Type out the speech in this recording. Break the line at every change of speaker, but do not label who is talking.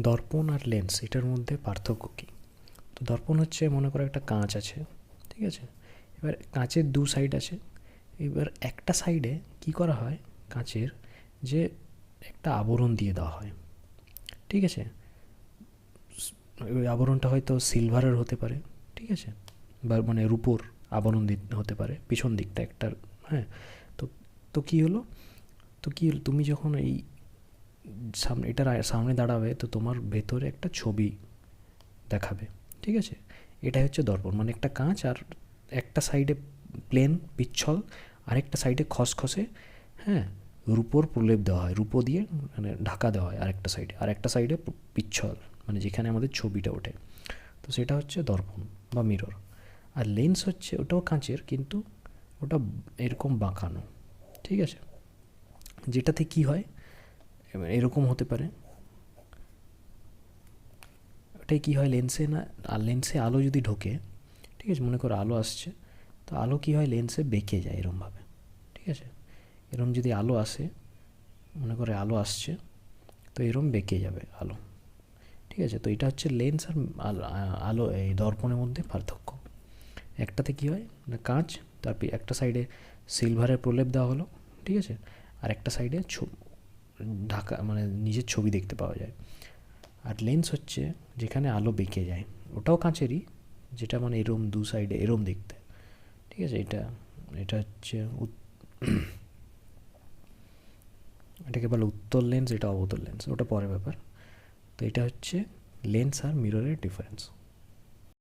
দর্পণ আর lens এটার মধ্যে পার্থক্য কী? তো দর্পণ হচ্ছে, মনে করো একটা কাঁচ আছে, ঠিক আছে? এবার কাঁচের দু সাইড আছে। এবার একটা সাইডে কি করা হয়, কাঁচের যে একটা আবরণ দিয়ে দেওয়া হয়, ঠিক আছে? ওই আবরণটা হয়তো সিলভারের হতে পারে, ঠিক আছে, বা মানে রূপোর আবরণ হতে পারে পিছন দিকটা একটা। হ্যাঁ, তো তো কী হলো, তুমি যখন এই সামনে এটার সামনে দাঁড়াবে, তো তোমার ভেতরে একটা ছবি দেখাবে, ঠিক আছে? এটাই হচ্ছে দর্পণ, মানে একটা কাঁচ, আর একটা সাইডে প্লেন পিচ্ছল, আরেকটা সাইডে খসখসে, হ্যাঁ, রূপোর প্রলেপ দেওয়া হয়, রূপো দিয়ে মানে ঢাকা দেওয়া হয় আরেকটা সাইডে পিচ্ছল, মানে যেখানে আমাদের ছবিটা ওঠে। তো সেটা হচ্ছে দর্পণ বা মিরর। আর লেন্স হচ্ছে, ওটাও কাঁচের, কিন্তু ওটা এরকম বাঁকানো, ঠিক আছে? যেটাতে কি হয়, এরকম হতে পারে, ওটাই কি হয় লেন্সে না, আর লেন্সে আলো যদি ঢোকে, ঠিক আছে, মনে করো আলো আসছে, তো আলো কি হয় লেন্সে বেঁকে যায় এরমভাবে, ঠিক আছে? এরম যদি আলো আসে, মনে করে আলো আসছে, তো এরম বেঁকে যাবে আলো, ঠিক আছে? তো এটা হচ্ছে লেন্স আর আলো, এই দর্পণের মধ্যে পার্থক্য। একটাতে কি হয় না, কাঁচ, তারপর একটা সাইডে সিলভারের প্রলেপ দেওয়া হলো, ঠিক আছে, আর একটা সাইডে ঢাকা, মানে নিজের ছবি দেখতে পাওয়া যায়। আর লেন্স হচ্ছে যেখানে আলো বেঁকে যায়, ওটাও কাঁচেরই, যেটা মানে এরম দু সাইডে এরম দেখতে, ঠিক আছে? এটা এটা হচ্ছে এটাকে বলে উত্তল লেন্স, এটা অবতল লেন্স, ওটা পরের ব্যাপার। তো এটা হচ্ছে লেন্স আর মিররের ডিফারেন্স।